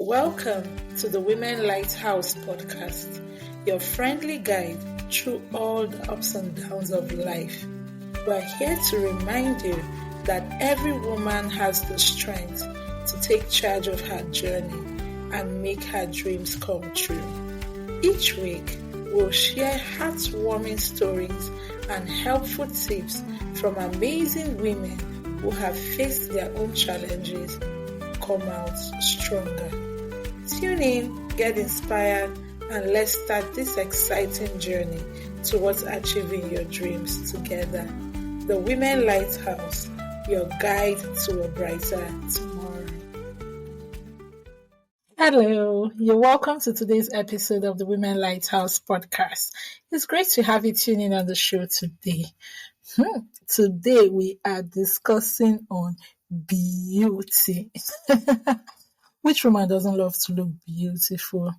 Welcome to the Women Lighthouse podcast, your friendly guide through all the ups and downs of life. We're here to remind you that every woman has the strength to take charge of her journey and make her dreams come true. Each week, we'll share heartwarming stories and helpful tips from amazing women who have faced their own challenges, come out stronger. Tune in, get inspired, and let's start this exciting journey towards achieving your dreams together. The Women Lighthouse, your guide to a brighter tomorrow. Hello, you're welcome to today's episode of the Women Lighthouse podcast. It's great to have you tune in on the show today. Today we are discussing on beauty. Which woman doesn't love to look beautiful?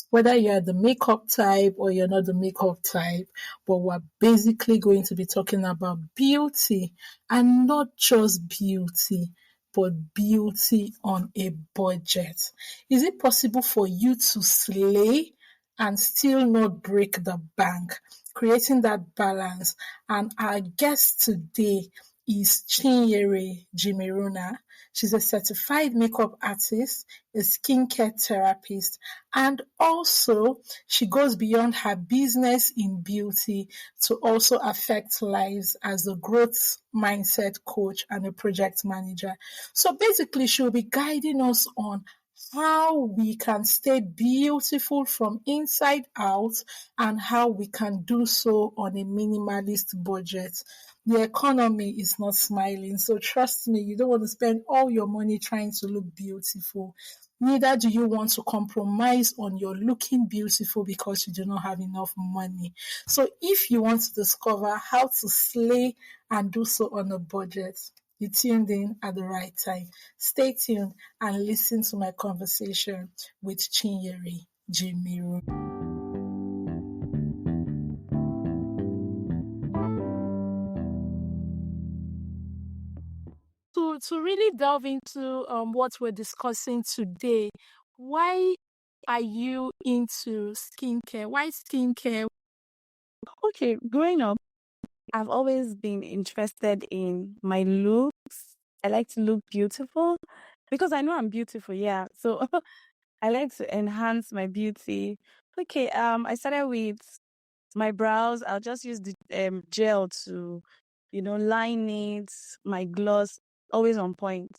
Whether you're the makeup type or you're not the makeup type, but we're basically going to be talking about beauty, and not just beauty, but beauty on a budget. Is it possible for you to slay and still not break the bank? Creating that balance. And our guest today is Chinyere Jimuruna. She's a certified makeup artist, a skincare therapist, and also she goes beyond her business in beauty to also affect lives as a growth mindset coach and a project manager. So basically, she'll be guiding us on how we can stay beautiful from inside out and how we can do so on a minimalist budget. The economy is not smiling, so trust me, you don't want to spend all your money trying to look beautiful. Neither do you want to compromise on your looking beautiful because you do not have enough money. So if you want to discover how to slay and do so on a budget, you tuned in at the right time. Stay tuned and listen to my conversation with Chinyere Jimuruna. To really delve into what we're discussing today, why are you into skincare? Why skincare? Okay, growing up, I've always been interested in my looks. I like to look beautiful because I know I'm beautiful, yeah. So I like to enhance my beauty. Okay, I started with my brows. I'll just use the gel to, line it, my gloss, always on point.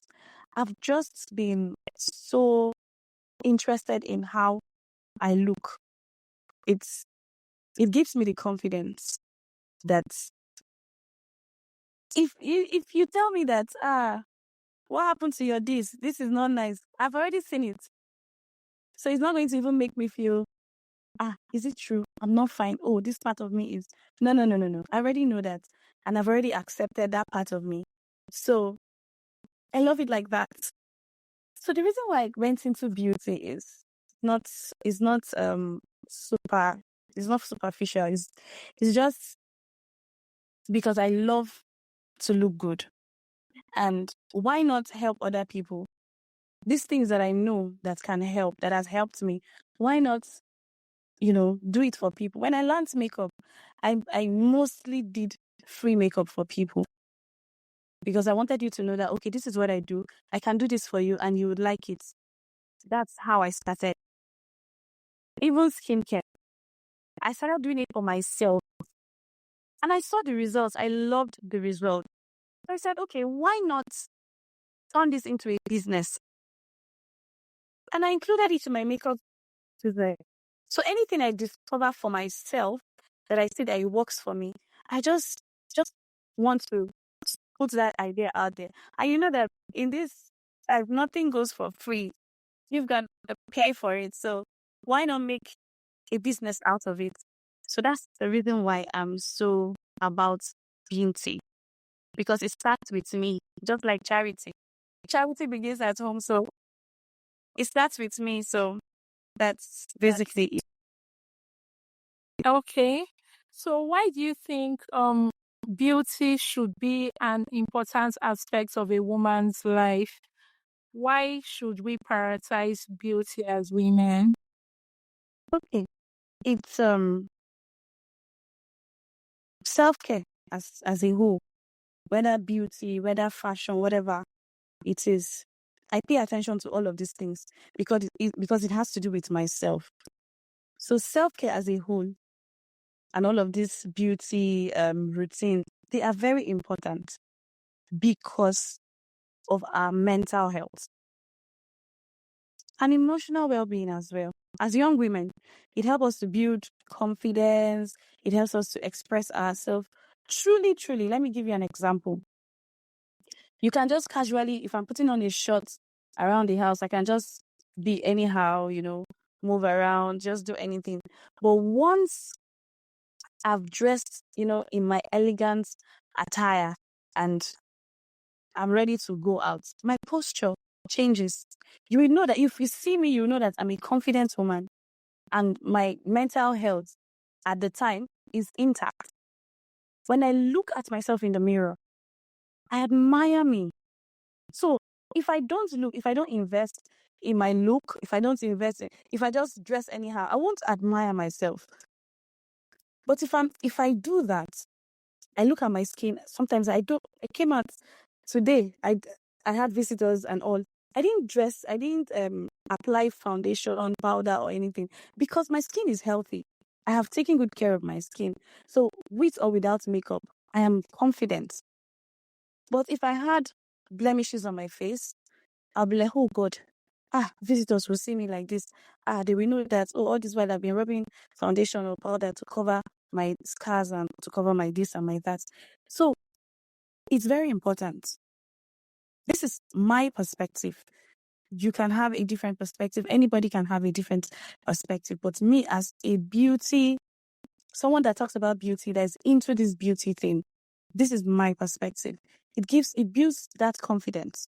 I've just been so interested in how I look. It gives me the confidence that if you tell me that what happened to your this is not nice, I've already seen it, so it's not going to even make me feel is it true, I'm not fine, oh, this part of me is no. I already know that, and I've already accepted that part of me. So I love it like that. So the reason why I went into beauty is not super, it's not superficial, it's just because I love to look good. And why not help other people? These things that I know that can help, that has helped me, why not, do it for people? When I learned makeup, I mostly did free makeup for people because I wanted you to know that, okay, this is what I do. I can do this for you and you would like it. That's how I started. Even skincare, I started doing it for myself. And I saw the results. I loved the result. So I said, okay, why not turn this into a business? And I included it in my makeup today. So anything I discover for myself that I see that it works for me, I just want to put that idea out there. And you know that in this life, nothing goes for free. You've got to pay for it. So why not make a business out of it? So that's the reason why I'm so about beauty. Because it starts with me, just like charity. Charity begins at home, so it starts with me. So that's basically it. Okay. So why do you think beauty should be an important aspect of a woman's life? Why should we prioritize beauty as women? Okay. It's self-care as a whole, whether beauty, whether fashion, whatever it is. I pay attention to all of these things because it has to do with myself. So self-care as a whole and all of this beauty routine, they are very important because of our mental health and emotional well-being as well. As young women, it helps us to build confidence. It helps us to express ourselves. Truly, truly, let me give you an example. You can just casually, if I'm putting on a shirt around the house, I can just be anyhow, move around, just do anything. But once I've dressed, in my elegant attire and I'm ready to go out, my posture changes. You will know that if you see me, you know that I'm a confident woman and my mental health at the time is intact. When I look at myself in the mirror, I admire me. So if I don't invest in my look, if I just dress anyhow, I won't admire myself. But if I do that, I look at my skin. Sometimes I came out today. I had visitors and all. I didn't apply foundation on powder or anything because my skin is healthy. I have taken good care of my skin. So with or without makeup, I am confident. But if I had blemishes on my face, I'll be like, oh God, visitors will see me like this. They will know that, all this while I've been rubbing foundation or powder to cover my scars and to cover my this and my that. So it's very important. This is my perspective. You can have a different perspective. Anybody can have a different perspective. But me as a beauty, someone that talks about beauty, that is into this beauty thing, this is my perspective. It builds that confidence.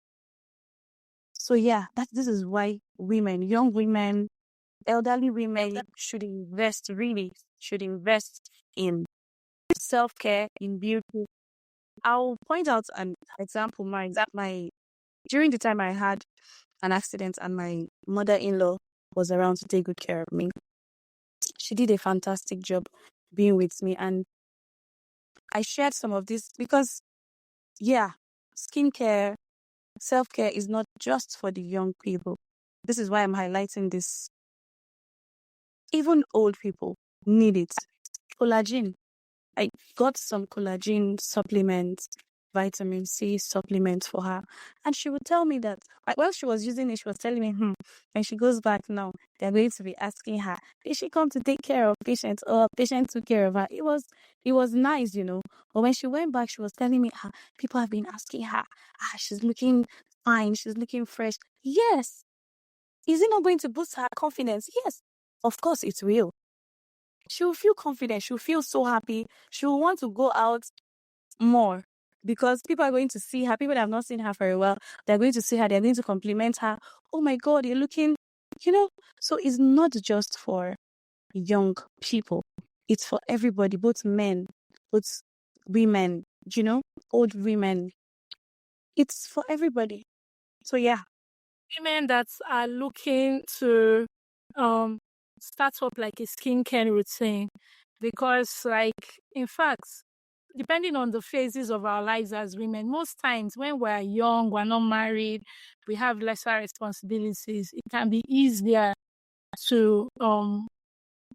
So yeah, this is why women, young women, elderly women should invest in self-care, in beauty. I'll point out an example. During the time I had an accident and my mother-in-law was around to take good care of me. She did a fantastic job being with me, and I shared some of this because, yeah, skincare, self-care is not just for the young people. This is why I'm highlighting this. Even old people need it. Collagen. I got some collagen supplements, vitamin C supplements for her. And she would tell me that while she was using it, she was telling me, when she goes back now, they're going to be asking her, did she come to take care of patients or patient took care of her? It was nice, But when she went back, she was telling me, people have been asking her, she's looking fine, she's looking fresh. Yes. Is it not going to boost her confidence? Yes. Of course it will. She'll feel confident. She'll feel so happy. She'll want to go out more because people are going to see her. People that have not seen her for a while, they're going to see her. They're going to compliment her. Oh my God, you're looking, So it's not just for young people. It's for everybody, both men, both women, old women. It's for everybody. So yeah. Women that are looking to start up like a skincare routine, because in fact, depending on the phases of our lives as women, most times when we're young, we're not married, we have lesser responsibilities, it can be easier to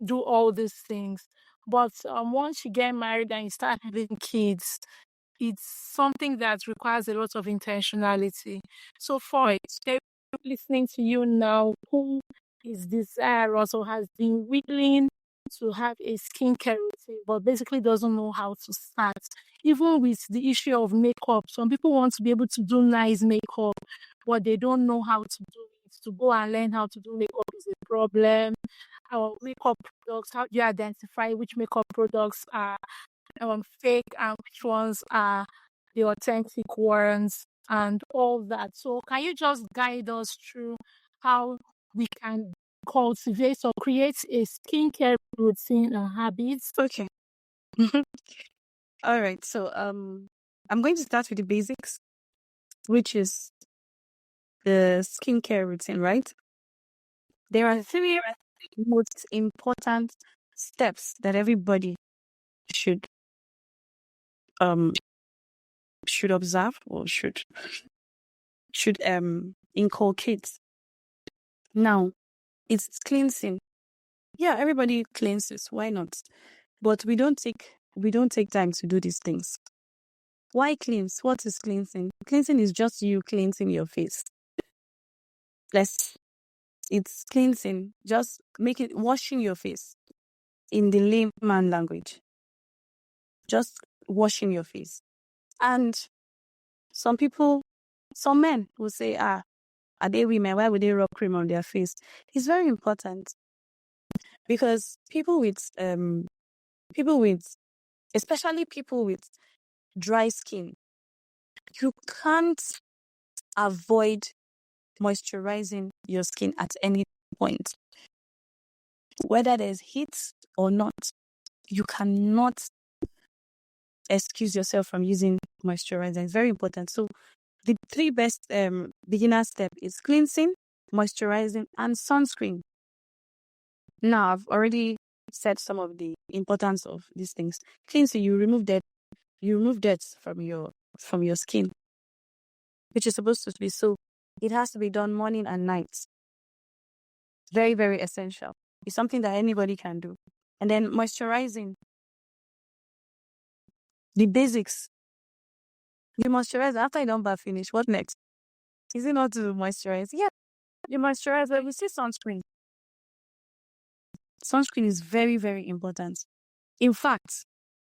do all these things. But once you get married and you start having kids, it's something that requires a lot of intentionality. So for it, listening to you now, who is desirous or has been willing to have a skincare routine, but basically doesn't know how to start. Even with the issue of makeup, some people want to be able to do nice makeup, but they don't know how to do it. To go and learn how to do makeup is a problem. Our makeup products, how do you identify which makeup products are fake and which ones are the authentic ones and all that. So can you just guide us through how we can cultivate or create a skincare routine and habits? Okay. All right. So I'm going to start with the basics, which is the skincare routine, right? There are three most important steps that everybody should um observe or should inculcate. Now, it's cleansing. Yeah, everybody cleanses. Why not? But we don't take time to do these things. Why cleanse? What is cleansing? Cleansing is just you cleansing your face. It's cleansing. Just washing your face in the layman language. Just washing your face. And some men will say, are they women? Why would they rub cream on their face? It's very important because especially people with dry skin, you can't avoid moisturizing your skin at any point. Whether there's heat or not, you cannot excuse yourself from using moisturizer. It's very important. So the three best beginner steps is cleansing, moisturizing, and sunscreen. Now, I've already said some of the importance of these things. Cleansing, you remove dirt from your skin, which is supposed to be so. It has to be done morning and night. Very, very essential. It's something that anybody can do. And then moisturizing, the basics. You moisturize after you don't bath finish. What next? Is it not to moisturize? Yeah, you moisturize, but we see sunscreen. Sunscreen is very, very important. In fact,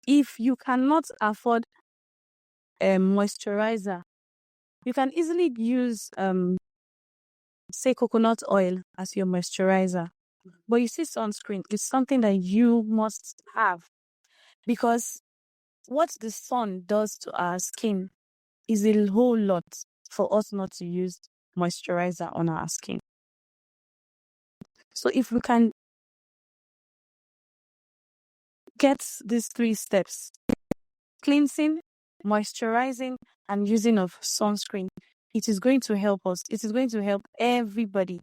if you cannot afford a moisturizer, you can easily use, say, coconut oil as your moisturizer. But you see, sunscreen is something that you must have because what the sun does to our skin is a whole lot for us not to use moisturizer on our skin. So if we can get these three steps, cleansing, moisturizing, and using of sunscreen, it is going to help us. It is going to help everybody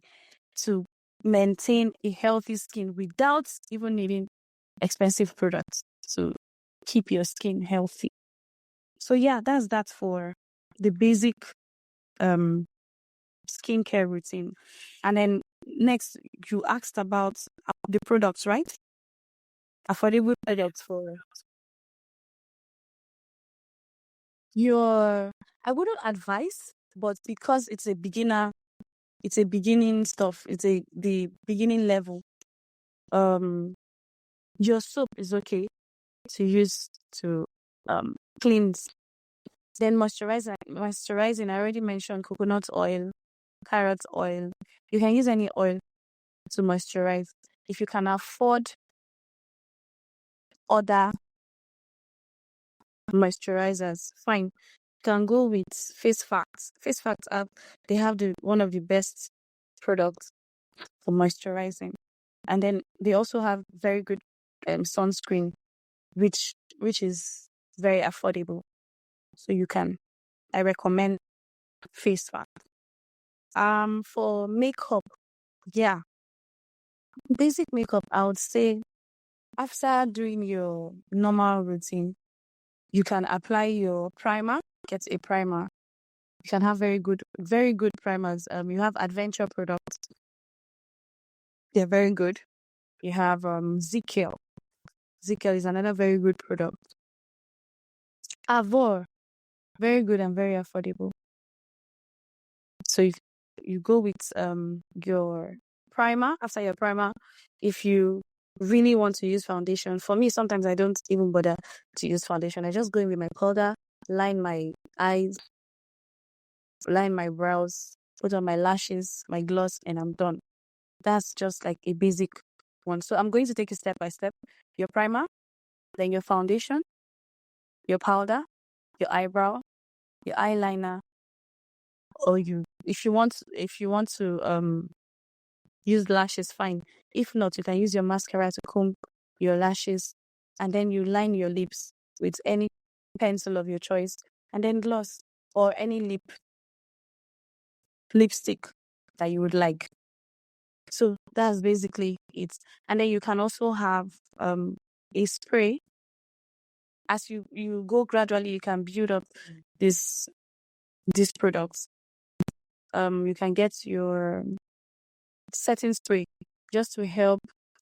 to maintain a healthy skin without even needing expensive products to keep your skin healthy. So yeah, that's that for the basic skincare routine. And then next, you asked about the products, right? Affordable products for I wouldn't advise, but because it's a beginning stuff, the beginning level. Your soap is okay to use to cleanse. Then moisturizing, I already mentioned coconut oil, carrot oil. You can use any oil to moisturize. If you can afford other moisturizers, fine. You can go with Face Facts. Face Facts they have one of the best products for moisturizing. And then they also have very good sunscreen, which is very affordable. So I recommend Face Facts. For makeup, yeah. Basic makeup, I would say after doing your normal routine, you can apply your primer, get a primer. You can have very good primers. You have Adventure products. They're very good. You have Zikel. Zikel is another very good product. Avor, very good and very affordable. So you go with your primer. After your primer, if you really want to use foundation, for me, sometimes I don't even bother to use foundation. I just go in with my powder, line my eyes, line my brows, put on my lashes, my gloss, and I'm done. That's just like a basic one. So I'm going to take it step by step. Your primer, then your foundation, your powder, your eyebrow, your eyeliner, or if you want to use lashes, fine. If not, you can use your mascara to comb your lashes, and then you line your lips with any pencil of your choice, and then gloss or any lip lipstick that you would like. So that's basically it. And then you can also have a spray. As you go gradually, you can build up this these products. You can get your setting spray just to help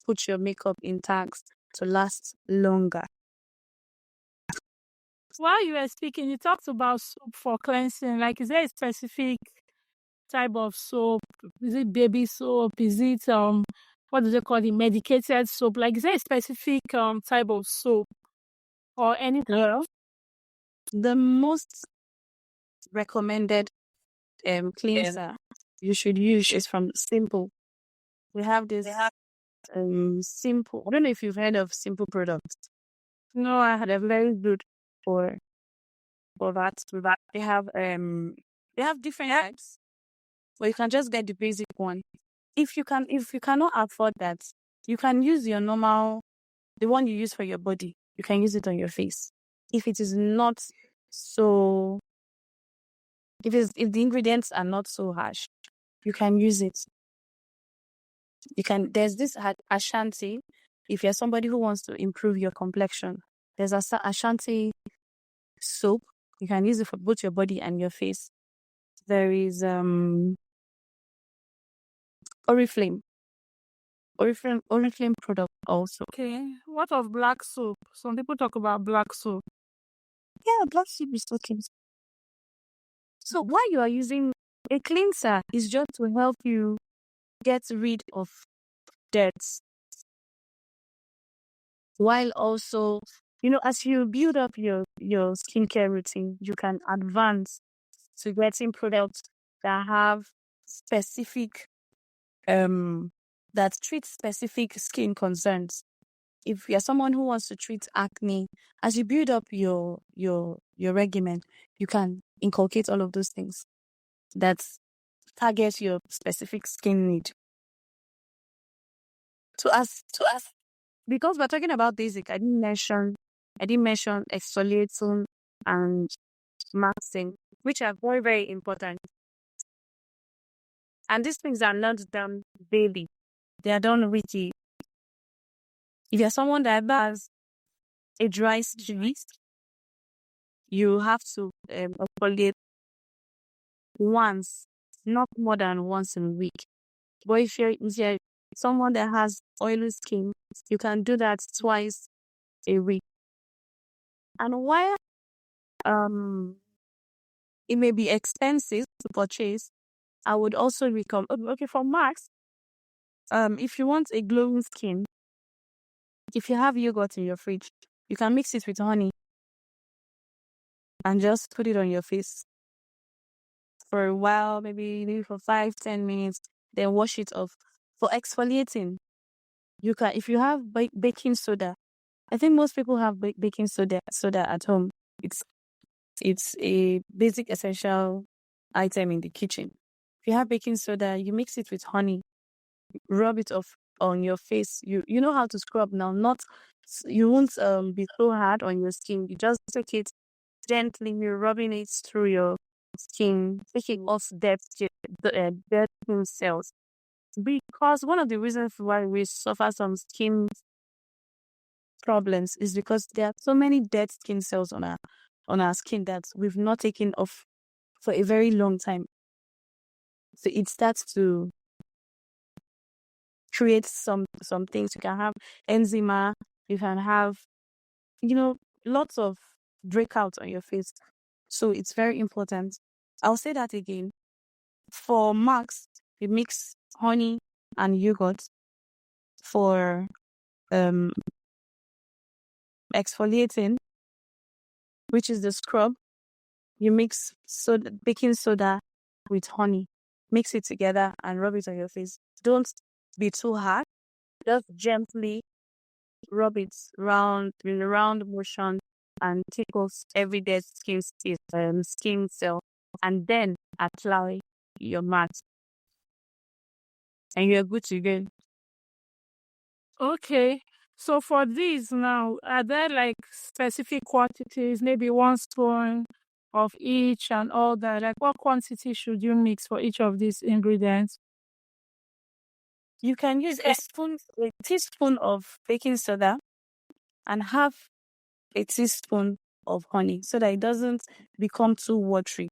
put your makeup intact to last longer. While you were speaking, you talked about soap for cleansing. Like, is there a specific type of soap? Is it baby soap? Is it what do they call it? Medicated soap? Like, is there a specific type of soap or any? Well, the most recommended cleanser you should use is from Simple. We have this Simple. I don't know if you've heard of Simple products. No, I had a very good for that. They have different types, but you can just get the basic one. If you cannot afford that, you can use your normal, the one you use for your body. You can use it on your face. If it is not so, if the ingredients are not so harsh, you can use it. There's this Ashanti. If you're somebody who wants to improve your complexion, there's a Ashanti soap. You can use it for both your body and your face. There is Oriflame product also. Okay. What of black soap? Some people talk about black soap. Yeah, black soap is okay. So while you are using a cleanser, is just to help you get rid of dirt. While also, as you build up your skincare routine, you can advance to getting products that have specific that treat specific skin concerns. If you're someone who wants to treat acne, as you build up your regimen, you can inculcate all of those things that target your specific skin need. Because we're talking about basic, I didn't mention exfoliating and masking, which are very, very important. And these things are not done daily. They are done weekly. If you're someone that has a dry skin, you have to exfoliate once, not more than once in a week. But if you're someone that has oily skin, you can do that twice a week. And while it may be expensive to purchase, I would also recommend, for Max, if you want a glowing skin, if you have yogurt in your fridge, you can mix it with honey and just put it on your face for a while, maybe for 5-10 minutes, then wash it off. For exfoliating, you can, if you have baking soda, I think most people have baking soda at home. It's a basic essential item in the kitchen. If you have baking soda, you mix it with honey, rub it off on your face. You know how to scrub now. You won't be so hard on your skin. You just take it gently. You're rubbing it through your skin, taking off dead skin cells. Because one of the reasons why we suffer some skin problems is because there are so many dead skin cells on our skin that we've not taken off for a very long time. So it starts to create some things. You can have eczema, you can have, lots of breakouts on your face. So it's very important. I'll say that again. For Max, you mix honey and yogurt. For exfoliating, which is the scrub, you mix baking soda with honey. Mix it together and rub it on your face. Don't be too hard. Just gently rub it in a round motion and take off every dead skin cell, and then apply your mask, and you're good to go. Okay. So for these now, are there like specific quantities? Maybe 1 spoon, of each and all that? Like, what quantity should you mix for each of these ingredients? You can use a teaspoon of baking soda and half a teaspoon of honey so that it doesn't become too watery.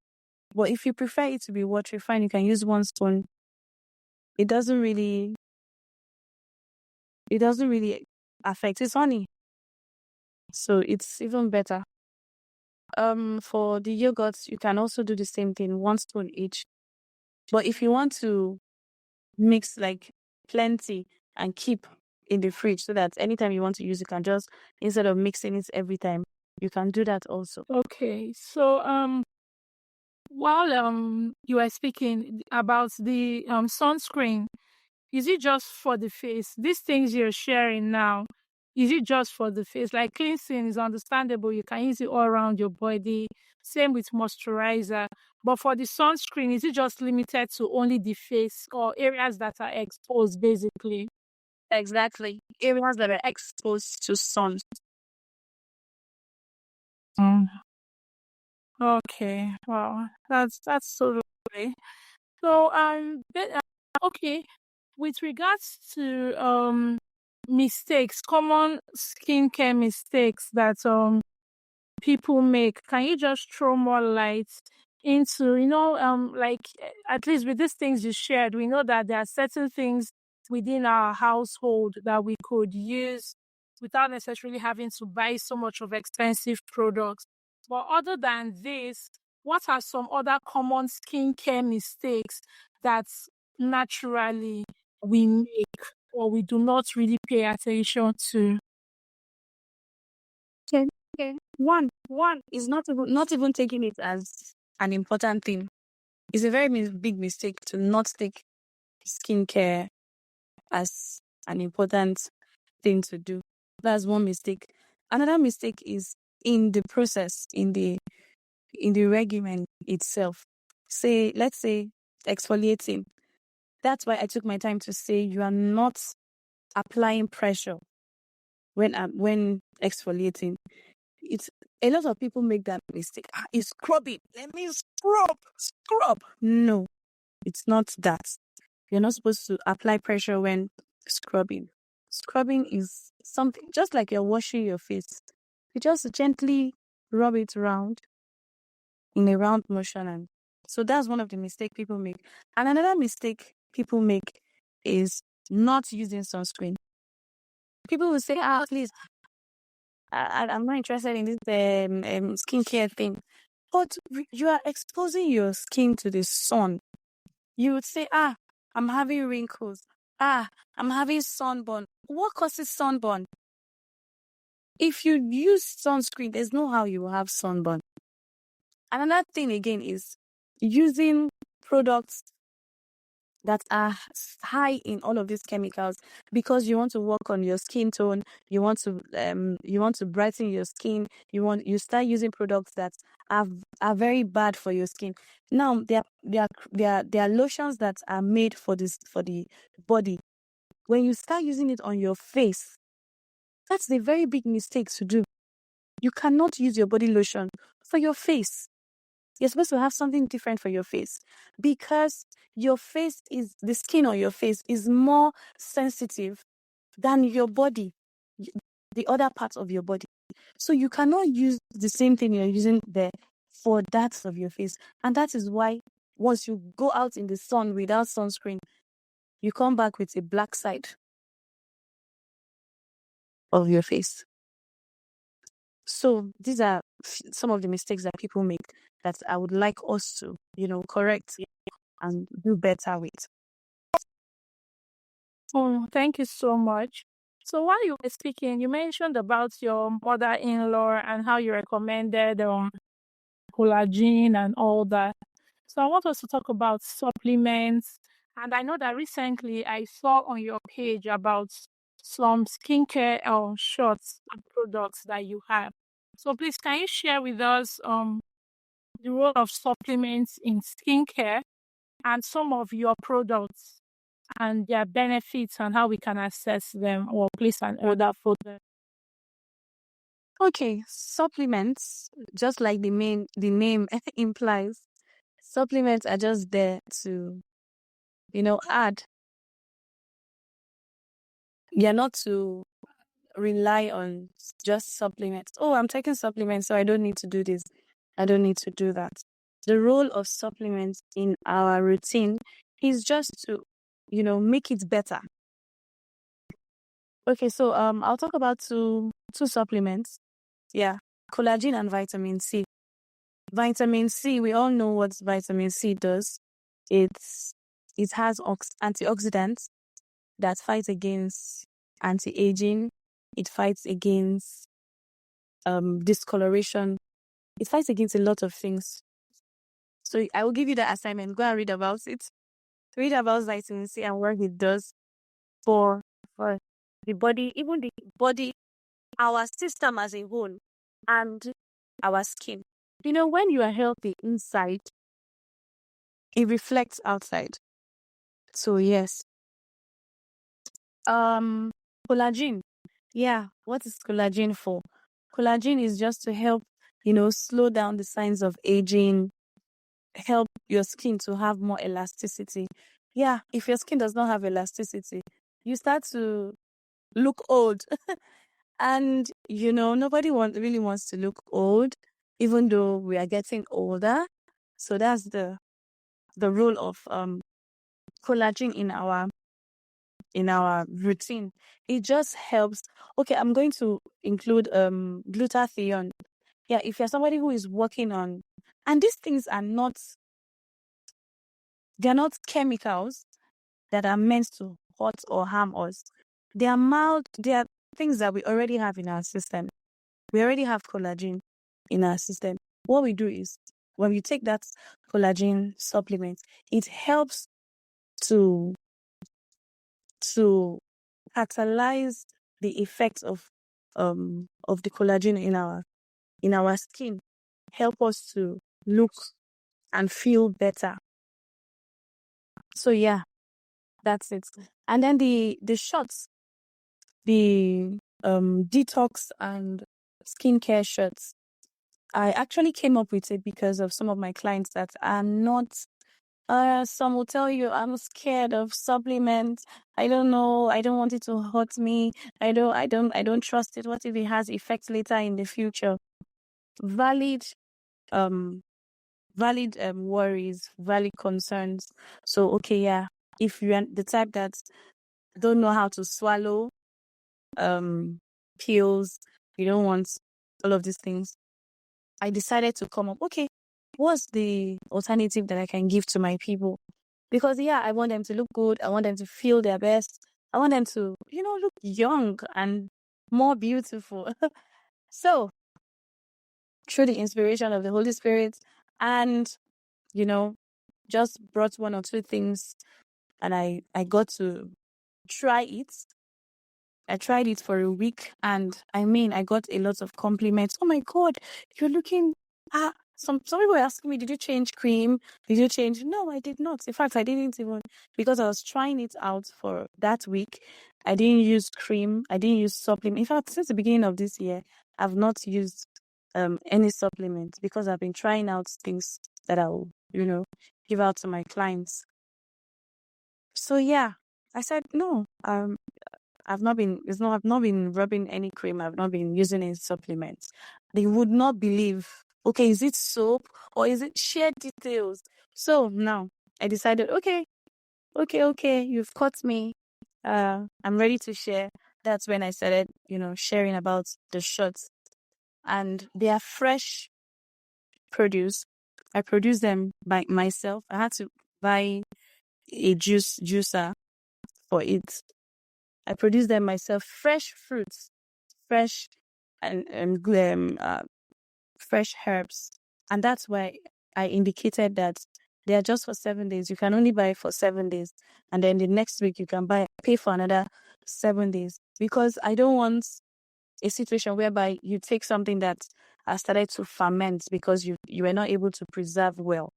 But if you prefer it to be watery, fine, you can use 1 spoon. It doesn't really affect. It's honey, so it's even better. For the yogurts, you can also do the same thing, 1 spoon each. But if you want to mix like plenty and keep in the fridge so that anytime you want to use, you can just, instead of mixing it every time, you can do that also. Okay, so while you were speaking about the sunscreen, is it just for the face? These things you're sharing now, is it just for the face? Like cleansing is understandable. You can use it all around your body. Same with moisturizer. But for the sunscreen, is it just limited to only the face or areas that are exposed, basically? Exactly. Areas that are exposed to sun. Mm. Okay. Wow. That's so great. So okay. With regards to mistakes, common skincare mistakes that people make, can you just throw more light into, at least with these things you shared, we know that there are certain things within our household that we could use without necessarily having to buy so much of expensive products. But other than this, what are some other common skincare mistakes that naturally we make or we do not really pay attention to? Okay. Okay. One is not even taking it as an important thing. It's a very big mistake to not take skincare as an important thing to do. That's one mistake. Another mistake is in the process, in the regimen itself. Let's say exfoliating. That's why I took my time to say you are not applying pressure when exfoliating. It's a lot of people make that mistake. It's scrubbing. Let me scrub. No, it's not that. You're not supposed to apply pressure when scrubbing. Scrubbing is something just like you're washing your face. You just gently rub it around in a round motion, and so that's one of the mistakes people make. And another mistake people make is not using sunscreen. People will say, please, I'm not interested in this skincare thing. But you are exposing your skin to the sun. You would say, I'm having wrinkles. I'm having sunburn. What causes sunburn? If you use sunscreen, there's no how you will have sunburn. Another thing again is using products that are high in all of these chemicals because you want to work on your skin tone, you want to brighten your skin, you start using products that are very bad for your skin. Now there are lotions that are made for the body. When you start using it on your face, that's a very big mistake to do. You cannot use your body lotion for your face. You're supposed to have something different for your face because the skin on your face is more sensitive than your body, the other parts of your body. So you cannot use the same thing you're using there for that of your face. And that is why once you go out in the sun without sunscreen, you come back with a black side of your face. So these are some of the mistakes that people make that I would like us to, correct and do better with. Oh, thank you so much. So while you were speaking, you mentioned about your mother-in-law and how you recommended collagen and all that. So I want us to talk about supplements. And I know that recently I saw on your page about some skincare shots and products that you have. So please, can you share with us the role of supplements in skincare and some of your products and their benefits and how we can access them or place an order for them? Okay, supplements, just like the name implies, supplements are just there to, add. You're not to rely on just supplements. Oh, I'm taking supplements, so I don't need to do this. I don't need to do that. The role of supplements in our routine is just to, make it better. Okay, so I'll talk about two supplements. Yeah, collagen and vitamin C. Vitamin C, we all know what vitamin C does. It has antioxidants that fight against anti-aging. It fights against discoloration. It fights against a lot of things. So I will give you the assignment. Go and read about it. Read about vitamin C and what it does for the body, even the body, our system as a whole, and our skin. When you are healthy inside, it reflects outside. So yes. Collagen. Yeah, what is collagen for? Collagen is just to help, slow down the signs of aging, help your skin to have more elasticity. Yeah, if your skin does not have elasticity, you start to look old. And, nobody really wants to look old, even though we are getting older. So that's the role of collagen in our routine. It just helps. Okay, I'm going to include glutathione. Yeah, if you're somebody who is working on, and these things are they're not chemicals that are meant to hurt or harm us. They are mild, they are things that we already have in our system. We already have collagen in our system. What we do is when we take that collagen supplement, it helps to catalyze the effects of the collagen in our skin, help us to look and feel better. So yeah, that's it. And then the shots, the detox and skincare shots, I actually came up with it because of some of my clients that are not. Some will tell you, I'm scared of supplements. I don't know. I don't want it to hurt me. I don't trust it. What if it has effects later in the future? Valid worries, valid concerns. So okay, yeah. If you're the type that don't know how to swallow pills, you don't want all of these things, I decided to come up, okay, what's the alternative that I can give to my people? Because yeah, I want them to look good. I want them to feel their best. I want them to, look young and more beautiful. So through the inspiration of the Holy Spirit and, just brought one or two things and I got to try it. I tried it for a week and I got a lot of compliments. Oh my God, you're looking some people were asking me, did you change cream? Did you change? No, I did not. In fact, I didn't even, because I was trying it out for that week. I didn't use cream. I didn't use supplement. In fact, since the beginning of this year, I've not used any supplement because I've been trying out things that I'll, give out to my clients. So yeah, I said, no, I've not been rubbing any cream. I've not been using any supplements. They would not believe, okay, is it soap or is it share details? So now I decided, okay, you've caught me. I'm ready to share. That's when I started, sharing about the shots. And they are fresh produce. I produce them by myself. I had to buy a juicer for it. I produce them myself. Fresh fruits, fresh and fresh herbs, and that's why I indicated that they are just for 7 days. You can only buy it for 7 days, and then the next week you can pay for another 7 days, because I don't want a situation whereby you take something that has started to ferment because you were not able to preserve well,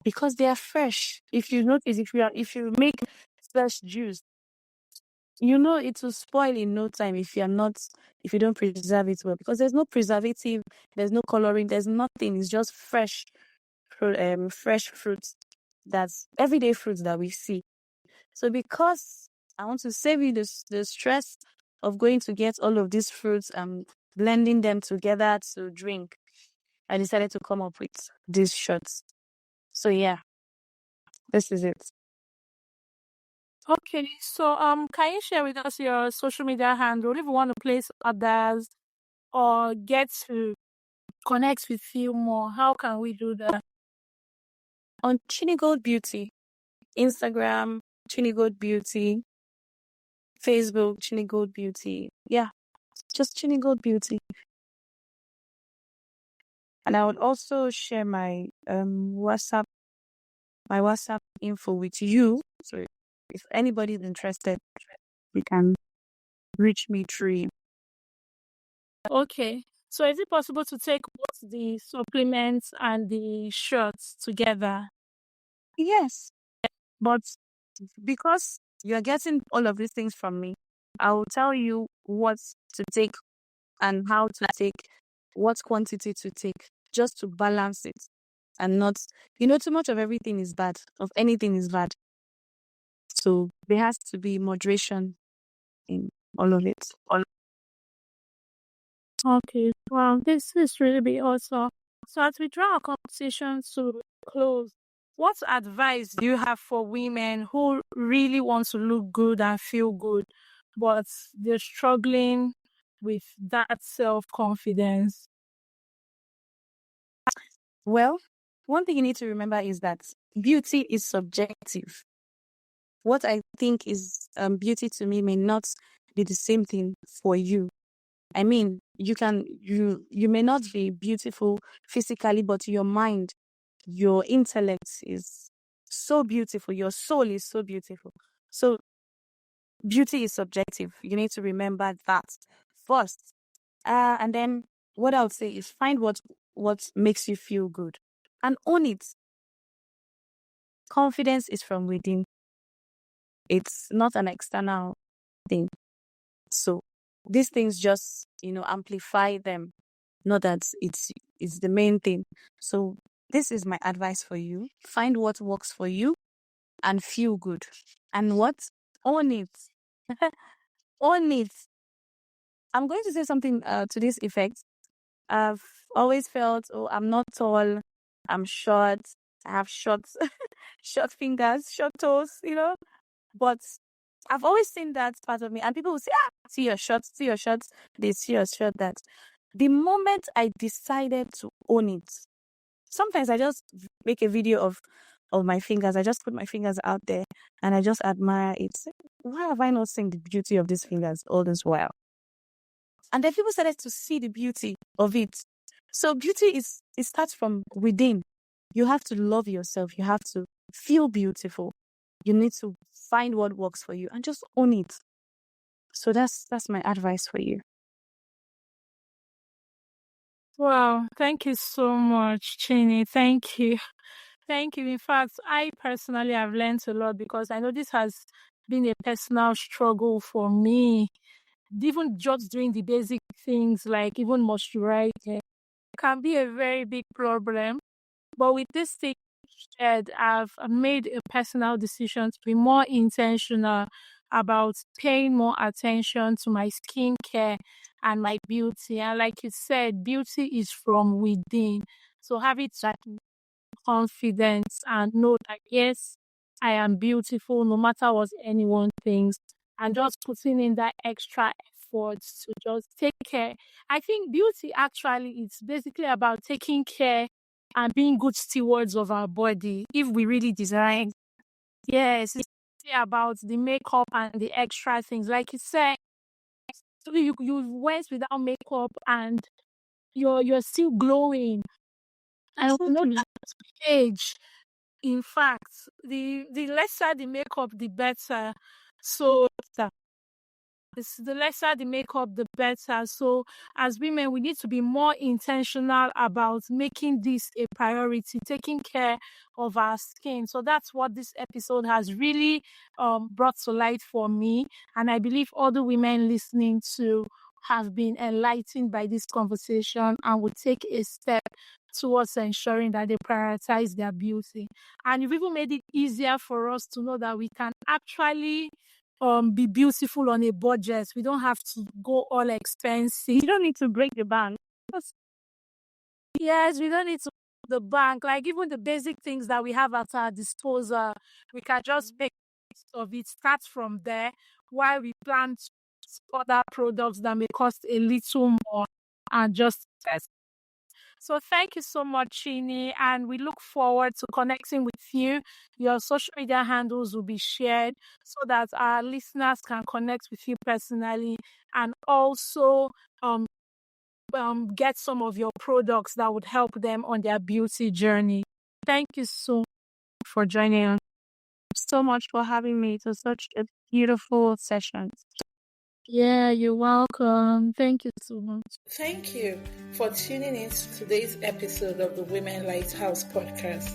because they are fresh. If you notice, if you make fresh juice, it will spoil in no time if you don't preserve it well, because there's no preservative, there's no coloring, there's nothing. It's just fresh fruits, that's everyday fruits that we see. So because I want to save you the stress of going to get all of these fruits and blending them together to drink, I decided to come up with these shots. So yeah, this is it. Okay, so can you share with us your social media handle if you want to place others or get to connect with you more? How can we do that? On Chinigold Beauty, Instagram, Chinigold Beauty, Facebook, Chinigold Beauty. Yeah, just Chinigold Beauty. And I would also share my WhatsApp info with you. So if anybody's interested, you can reach me through. Okay, so is it possible to take both the supplements and the shots together? Yes, but because you're getting all of these things from me, I will tell you what to take and how to take, what quantity to take, just to balance it and not, too much of everything is bad, of anything is bad. So there has to be moderation in all of it. Okay, well, this is really be awesome. So as we draw our conversation to close, what advice do you have for women who really want to look good and feel good, but they're struggling with that self-confidence? Well, one thing you need to remember is that beauty is subjective. What I think is beauty to me may not be the same thing for you. I mean, you may not be beautiful physically, but your mind, your intellect is so beautiful. Your soul is so beautiful. So beauty is subjective. You need to remember that first. And then what I would say is find what makes you feel good and own it. Confidence is from within. It's not an external thing. So these things just, amplify them. Not that it's the main thing. So this is my advice for you. Find what works for you and feel good. And what? Own it. Own it. I'm going to say something to this effect. I've always felt, oh, I'm not tall, I'm short, I have short, short fingers, short toes. But I've always seen that part of me, and people will say, see your shorts, they see your shirt, that. The moment I decided to own it, sometimes I just make a video of my fingers. I just put my fingers out there and I just admire it. Why have I not seen the beauty of these fingers all this while? And then people started to see the beauty of it. So beauty it starts from within. You have to love yourself. You have to feel beautiful. You need to find what works for you and just own it. So that's my advice for you. Wow, thank you so much, Chini. Thank you. Thank you. In fact, I personally have learned a lot because I know this has been a personal struggle for me. Even just doing the basic things like even moisturizing can be a very big problem. But with this thing shared, I've made a personal decision to be more intentional about paying more attention to my skincare and my beauty. And like you said, beauty is from within. So have it that confidence and know that yes, I am beautiful no matter what anyone thinks, and just putting in that extra effort to just take care. I think beauty actually is basically about taking care and being good stewards of our body if we really design. Yes, it's about the makeup and the extra things. Like you said, so you went without makeup and you're still glowing. I don't know that age. In fact, the lesser the makeup, the better. So the lesser the makeup, the better. So as women, we need to be more intentional about making this a priority, taking care of our skin. So that's what this episode has really brought to light for me. And I believe all the women listening to have been enlightened by this conversation and will take a step towards ensuring that they prioritize their beauty. And you've even made it easier for us to know that we can actually be beautiful on a budget. We don't have to go all expensive. You don't need to break the bank. Yes, we don't need to the bank. Like even the basic things that we have at our disposal, we can just make of it. Start from there while we plan other products that may cost a little more and just test. So thank you so much, Chini, and we look forward to connecting with you. Your social media handles will be shared so that our listeners can connect with you personally and also get some of your products that would help them on their beauty journey. Thank you so much for joining us. So much for having me. It was such a beautiful session. Yeah, you're welcome. Thank you so much. Thank you for tuning in to today's episode of the Women Lighthouse podcast.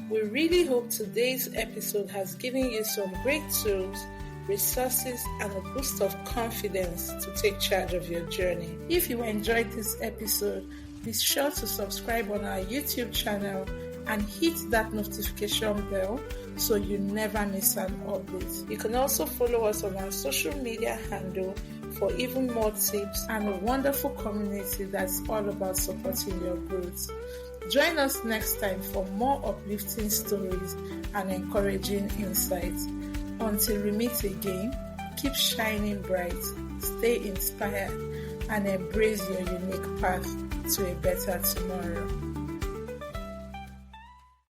We really hope today's episode has given you some great tools, resources, and a boost of confidence to take charge of your journey. If you enjoyed this episode, be sure to subscribe on our YouTube channel and hit that notification bell so you never miss an update. You can also follow us on our social media handle for even more tips and a wonderful community that's all about supporting your growth. Join us next time for more uplifting stories and encouraging insights. Until we meet again, keep shining bright, stay inspired, and embrace your unique path to a better tomorrow.